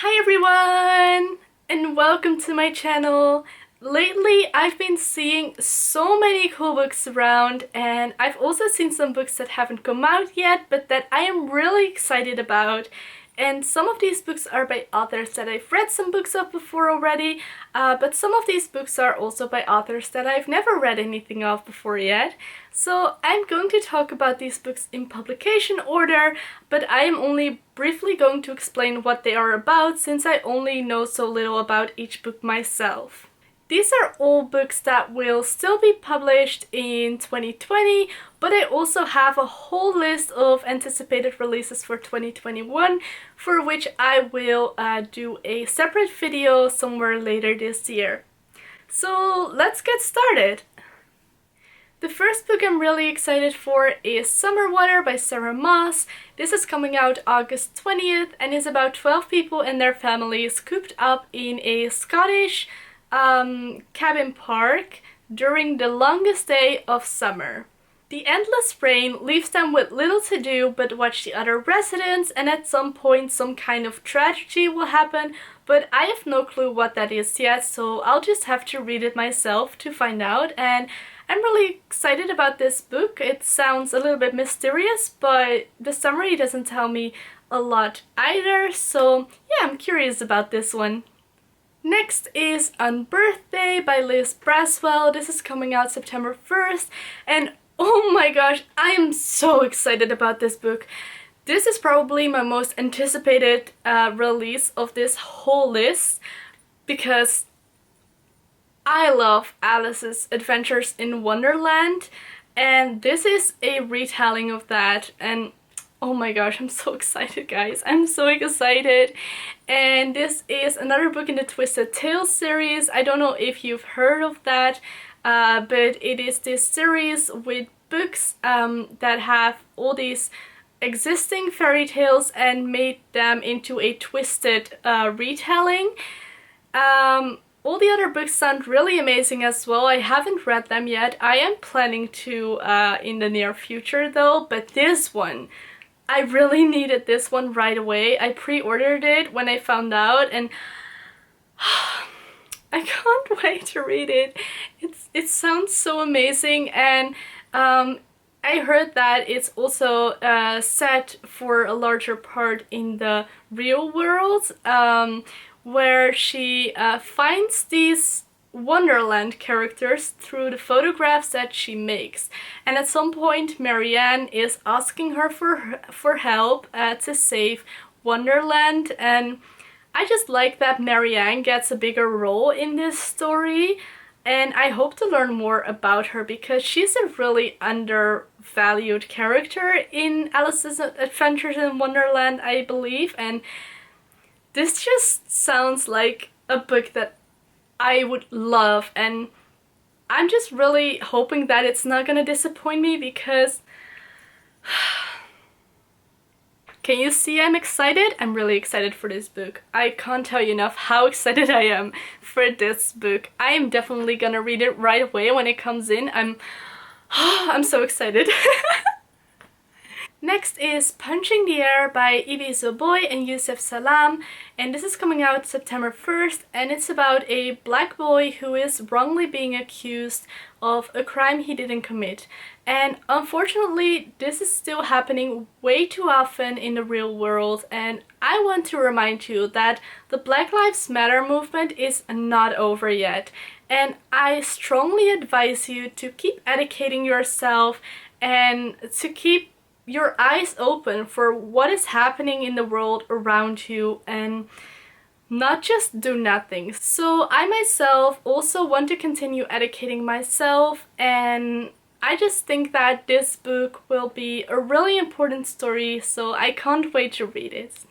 Hi everyone, and welcome to my channel. Lately, I've been seeing so many cool books around, and I've also seen some books that haven't come out yet, but that I am really excited about. And some of these books are by authors that I've read some books of before already, but some of these books are also by authors that I've never read anything of before yet. So I'm going to talk about these books in publication order, but I am only briefly going to explain what they are about since I only know so little about each book myself. These are all books that will still be published in 2020, but I also have a whole list of anticipated releases for 2021, for which I will do a separate video somewhere later this year. So let's get started! The first book I'm really excited for is Summerwater by Sarah Maas. This is coming out August 20th and is about 12 people and their families cooped up in a Scottish cabin park during the longest day of summer. The endless rain leaves them with little to do but watch the other residents, and at some point some kind of tragedy will happen, but I have no clue what that is yet, so I'll just have to read it myself to find out. And I'm really excited about this book. It sounds a little bit mysterious, but the summary doesn't tell me a lot either, so yeah, I'm curious about this one. Next is Unbirthday by Braswell. This is coming out September 1st, and oh my gosh, I am so excited about this book. This is probably my most anticipated release of this whole list because I love Alice's Adventures in Wonderland, and this is a retelling of that, and oh my gosh, I'm so excited, guys. I'm so excited. And this is another book in the Twisted Tales series. I don't know if you've heard of that, but it is this series with books that have all these existing fairy tales and made them into a twisted retelling. All the other books sound really amazing as well. I haven't read them yet. I am planning to in the near future though, but this one, I really needed this one right away. I pre-ordered it when I found out, and I can't wait to read it. It sounds so amazing, and I heard that it's also set for a larger part in the real world, where she finds these Wonderland characters through the photographs that she makes, and at some point Marianne is asking her for help to save Wonderland, and I just like that Marianne gets a bigger role in this story, and I hope to learn more about her because she's a really undervalued character in Alice's Adventures in Wonderland, I believe, and this just sounds like a book that I would love, and I'm just really hoping that it's not gonna disappoint me because can you see I'm excited? I'm really excited for this book. I can't tell you enough how excited I am for this book. I am definitely gonna read it right away when it comes in. I'm so excited. Next is Punching the Air by Zoboi and Yusef Salaam, and this is coming out September 1st, and it's about a black boy who is wrongly being accused of a crime he didn't commit. And unfortunately, this is still happening way too often in the real world, and I want to remind you that the Black Lives Matter movement is not over yet, and I strongly advise you to keep educating yourself and to keep your eyes open for what is happening in the world around you and not just do nothing. So I myself also want to continue educating myself, and I just think that this book will be a really important story, so I can't wait to read it.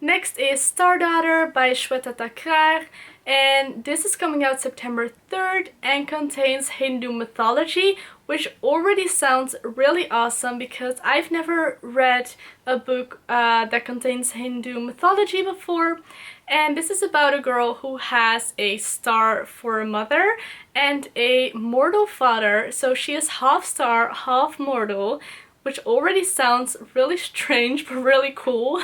Next is Star Daughter by Shveta Thakrar, and this is coming out September 3rd and contains Hindu mythology, which already sounds really awesome because I've never read a book that contains Hindu mythology before. And this is about a girl who has a star for a mother and a mortal father, so she is half star, half mortal, which already sounds really strange but really cool.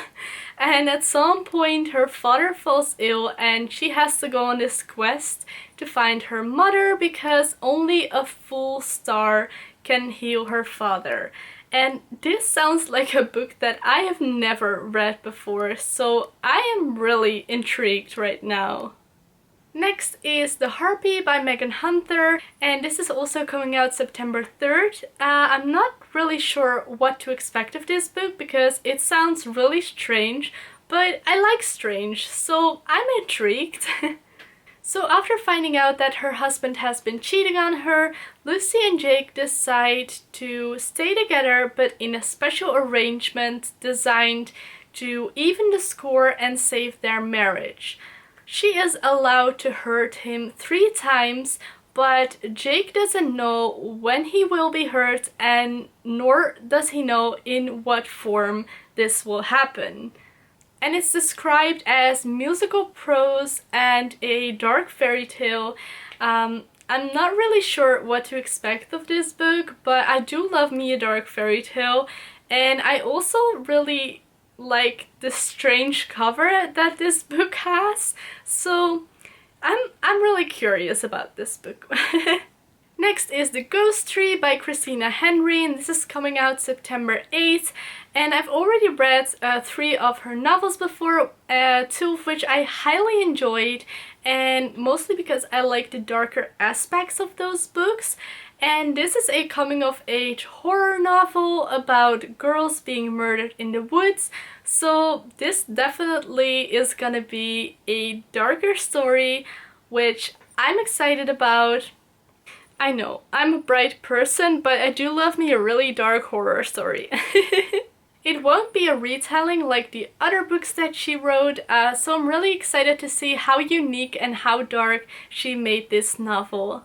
And at some point her father falls ill and she has to go on this quest to find her mother because only a full star can heal her father. And this sounds like a book that I have never read before, so I am really intrigued right now. Next is The Harpy by Megan Hunter, and this is also coming out September 3rd. I'm not really sure what to expect of this book because it sounds really strange, but I like strange, so I'm intrigued. So after finding out that her husband has been cheating on her, Lucy and Jake decide to stay together but in a special arrangement designed to even the score and save their marriage. She is allowed to hurt him 3 times, but Jake doesn't know when he will be hurt and nor does he know in what form this will happen. And it's described as musical prose and a dark fairy tale. I'm not really sure what to expect of this book, but I do love me a dark fairy tale, and I also really like the strange cover that this book has, so I'm really curious about this book. Next is The Ghost Tree by Christina Henry, and this is coming out September 8th. And I've already read 3 of her novels before, 2 of which I highly enjoyed, and mostly because I like the darker aspects of those books. And this is a coming-of-age horror novel about girls being murdered in the woods, so this definitely is gonna be a darker story, which I'm excited about. I know, I'm a bright person, but I do love me a really dark horror story. It won't be a retelling like the other books that she wrote, so I'm really excited to see how unique and how dark she made this novel.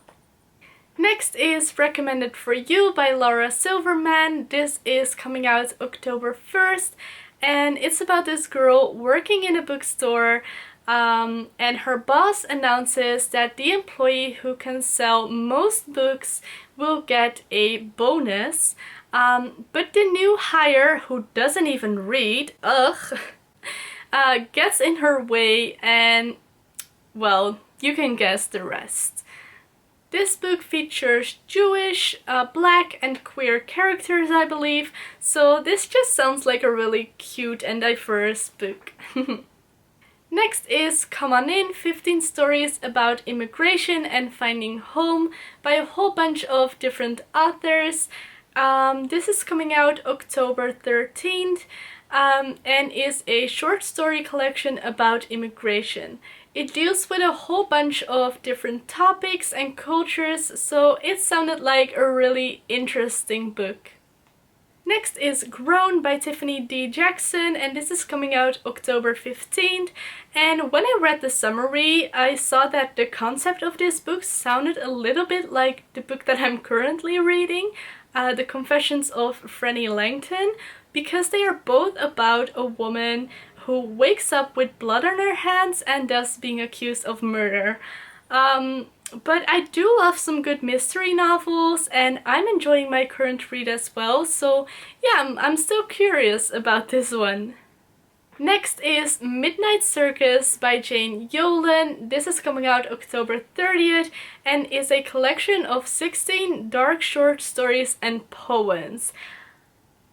Next is Recommended for You by Laura Silverman. This is coming out October 1st, and it's about this girl working in a bookstore, and her boss announces that the employee who can sell most books will get a bonus, but the new hire, who doesn't even read, gets in her way, and, well, you can guess the rest. This book features Jewish, black and queer characters, I believe, so this just sounds like a really cute and diverse book. Next is Come On In, 15 Stories About Immigration and Finding Home by a whole bunch of different authors. This is coming out October 13th and is a short story collection about immigration. It deals with a whole bunch of different topics and cultures, so it sounded like a really interesting book. Next is Grown by Tiffany D. Jackson, and this is coming out October 15th. And when I read the summary, I saw that the concept of this book sounded a little bit like the book that I'm currently reading, The Confessions of Franny Langton, because they are both about a woman who wakes up with blood on her hands and thus being accused of murder. But I do love some good mystery novels, and I'm enjoying my current read as well, so yeah, I'm still curious about this one. Next is Midnight Circus by Jane Yolen. This is coming out October 30th and is a collection of 16 dark short stories and poems.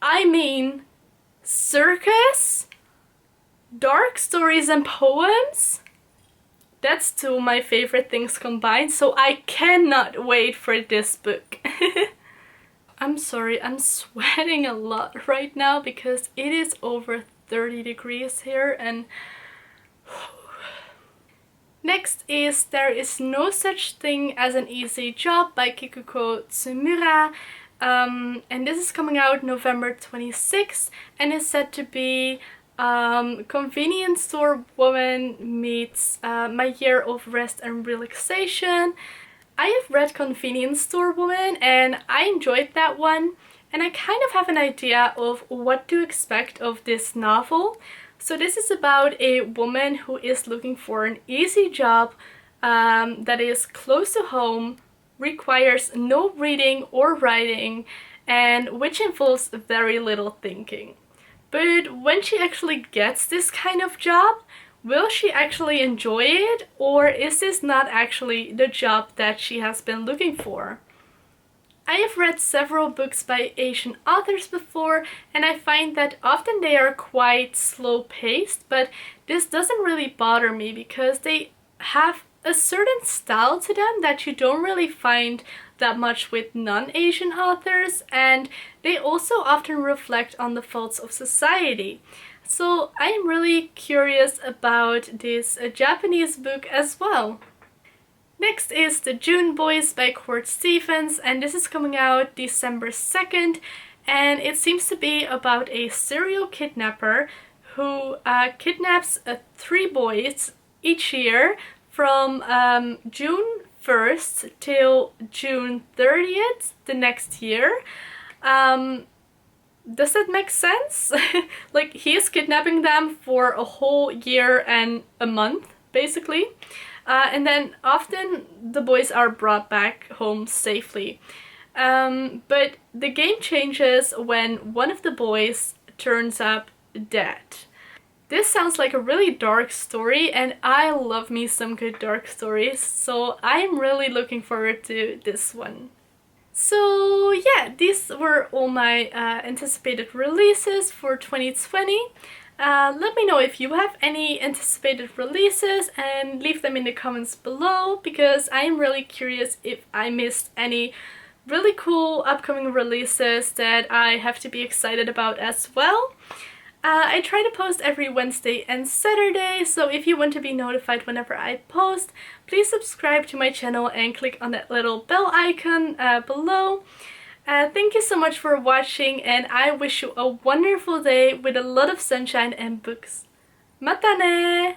I mean, circus? Dark stories and poems? That's 2 of my favorite things combined, so I cannot wait for this book. I'm sorry, I'm sweating a lot right now because it is over 30 degrees here, and next is There Is No Such Thing as an Easy Job by Kikuko Tsumura, and this is coming out November 26th and is said to be convenience store woman meets My Year of Rest and Relaxation. I have read Convenience Store Woman and I enjoyed that one, and I kind of have an idea of what to expect of this novel. So this is about a woman who is looking for an easy job that is close to home, requires no reading or writing, and which involves very little thinking. But when she actually gets this kind of job, will she actually enjoy it, or is this not actually the job that she has been looking for? I have read several books by Asian authors before, and I find that often they are quite slow-paced, but this doesn't really bother me because they have a certain style to them that you don't really find that much with non-Asian authors, and they also often reflect on the faults of society. So I'm really curious about this Japanese book as well. Next is The June Boys by Cord Stevens, and this is coming out December 2nd, and it seems to be about a serial kidnapper who kidnaps 3 boys each year from June 1st till June 30th the next year. Does that make sense? Like, he is kidnapping them for a whole year and a month, basically. And then often the boys are brought back home safely. But the game changes when one of the boys turns up dead. This sounds like a really dark story, and I love me some good dark stories, so I'm really looking forward to this one. So yeah, these were all my anticipated releases for 2020. Let me know if you have any anticipated releases and leave them in the comments below, because I'm really curious if I missed any really cool upcoming releases that I have to be excited about as well. I try to post every Wednesday and Saturday, so if you want to be notified whenever I post, please subscribe to my channel and click on that little bell icon below. Thank you so much for watching, and I wish you a wonderful day with a lot of sunshine and books. Mata ne!